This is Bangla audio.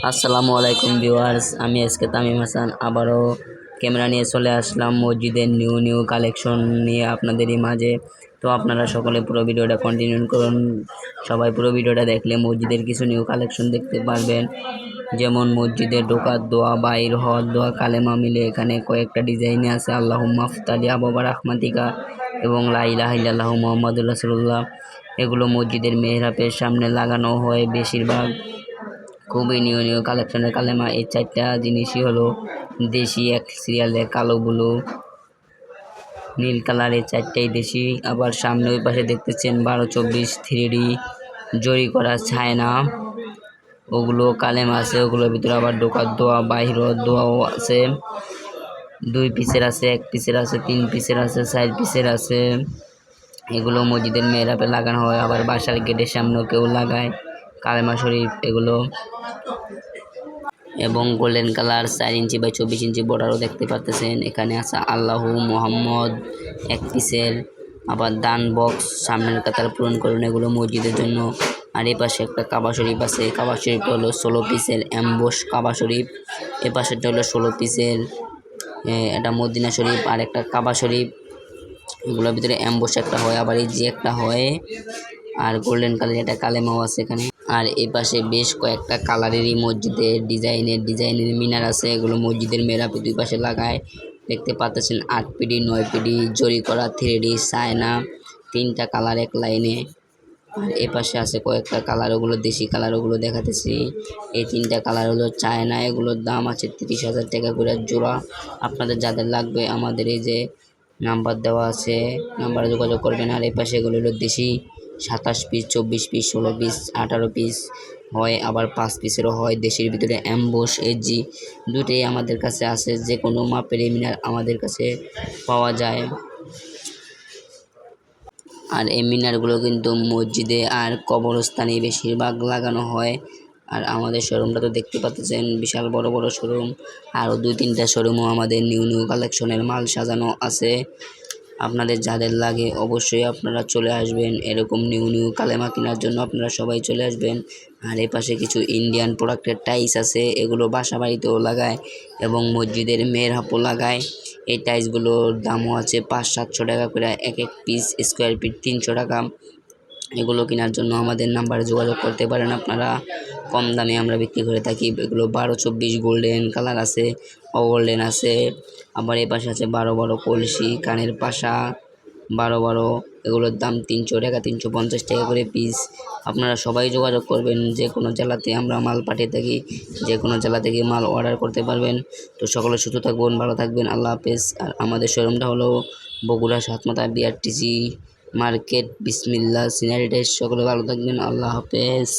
আসসালামু আলাইকুম ভিউয়ার্স, আমি এসকে তামিম হাসান আবারও ক্যামেরা নিয়ে চলে আসলাম মসজিদের নিউ কালেকশন নিয়ে আপনাদেরই মাঝে। তো আপনারা সকলে পুরো ভিডিওটা কন্টিনিউ করুন। সবাই পুরো ভিডিওটা দেখলে মসজিদের কিছু নিউ কালেকশন দেখতে পারবেন। যেমন মসজিদের ঢোকার দোয়া, বাইর হওয়ার দোয়া, কালেমা মিলে এখানে কয়েকটা ডিজাইনে আছে আল্লাহুম্মা আফতালি আবাবা রাহমাতিকা এবং লা ইলাহা ইল্লাল্লাহু মুহাম্মাদুর রাসূলুল্লাহ। এগুলো মসজিদের মেহরাবের সামনে লাগানো হয় বেশিরভাগ। খুবই নিউ কালেকশনের কালেমা। এই চারটা জিনিসই হলো দেশি, এক সিরিয়ালে কালো ব্লু নীল কালার, এই চারটাই দেশি। আবার সামনে ওই পাশে দেখতেছেন 12-24 3D জরি করা ছায়না, ওগুলো কালেমা আছে। ওগুলোর ভিতরে আবার ঢোকার দোয়া, বাহিরের দোয়াও আছে। 2 পিসের আছে, 1 পিসের আছে, 3 পিসের আছে, 4 পিসের আছে। এগুলো মসজিদের মেহরাবে লাগানো হয়, আবার বাসার গেটের সামনেও কেউ লাগায় কালেমা শরীফ এগুলো। এবং গোল্ডেন কালার 4 ইঞ্চি বাই 24 ইঞ্চি বর্ডারও দেখতে পাচ্ছেন। এখানে আছে আল্লাহু মোহাম্মদ 1 পিসের। আবার দান বক্স সামনের কাতার পূরণ করুন, এগুলো মসজিদের জন্য। আর এই পাশে একটা কাবা শরীফ আছে, কাবা শরীফটা হলো 16 পিসের অ্যাম্বোস কাবা শরীফ। এ পাশেরটা হলো 16 পিসের এটা মদিনা শরীফ। আর একটা কাবা শরীফ, এগুলোর ভিতরে অ্যাম্বোস একটা হয়, আবার এই যে একটা হয়। আর গোল্ডেন কালার একটা কালেমাও আছে এখানে। আর এই পাশে বেশ কয়েকটা কালারেরই মসজিদের ডিজাইনের মিনার আছে, এগুলো মসজিদের মেহরাবে দুই পাশে লাগায়। দেখতে পাচ্ছেন 8 পিডি 9 পিডি জরি করা 3D চায়না, 3টা কালার এক লাইনে। আর এ পাশে আছে কয়েকটা কালার, ওগুলো দেশি কালার, ওগুলো দেখাতেছি। এই 3টা কালার হলো চায়না, এগুলোর দাম আছে 30,000 টাকা করে জোড়া। আপনাদের যাদের লাগবে আমাদের এই যে নাম্বার দেওয়া আছে, নাম্বারে যোগাযোগ করবেন। আর এই পাশে এগুলো হলো দেশি 27 পিস, 24 পিস, 16 পিস, 18 পিস হয়, আবার 5 পিসেরও হয়। দেশের ভিতরে অ্যাম্বোস এজি দুটোই আমাদের কাছে আছে, যে কোনো মাপের মিনার আমাদের কাছে পাওয়া যায়। আর এই মিনারগুলো কিন্তু মসজিদে আর কবরস্থানে বেশিরভাগ লাগানো হয়। আর আমাদের শোরুমটা তো দেখতে পাচ্ছেন, বিশাল বড় বড় শোরুম। আরও 2-3টা শোরুমও আমাদের নিউ কালেকশনের মাল সাজানো আছে। আপনাদের যাদের লাগে অবশ্যই আপনারা চলে আসবেন, এরকম নিউ কালেমা কেনার জন্য আপনারা সবাই চলে আসবেন। আর এই পাশে কিছু ইন্ডিয়ান প্রোডাক্টের টাইলস আছে, এগুলো বাসা বাড়িতেও লাগায় এবং মসজিদের মেহরাবও লাগায়। এই টাইলসগুলোর দামও আছে 500-700 টাকা করে, এক পিস স্কোয়ার ফিট 300 টাকা। এগুলো কেনার জন্য আমাদের নাম্বারে যোগাযোগ করতে পারেন আপনারা, কম দামে আমরা বিক্রি করে থাকি। এগুলো 12-24 গোল্ডেন কালার আছে, গোল্ডেন আছে। আবার এই পাশে আছে 12 কলসি কানের পাশা 12, এগুলোর দাম 300 টাকা, 350 টাকা করে পিস। আপনারা সবাই যোগাযোগ করবেন, যে কোনো জেলাতে আমরা মাল পাঠিয়ে থাকি, যে কোনো জেলা থেকে মাল অর্ডার করতে পারবেন। তো সকলে সুস্থ থাকবেন, ভালো থাকবেন, আল্লাহ হাফেজ। আর আমাদের শোরুমটা হলো বগুড়া সাতমাথা বিআরটিসি মার্কেট, বিসমিল্লাহ সিনারি ডেস। সকলে ভালো থাকবেন, আল্লাহ হাফেজ।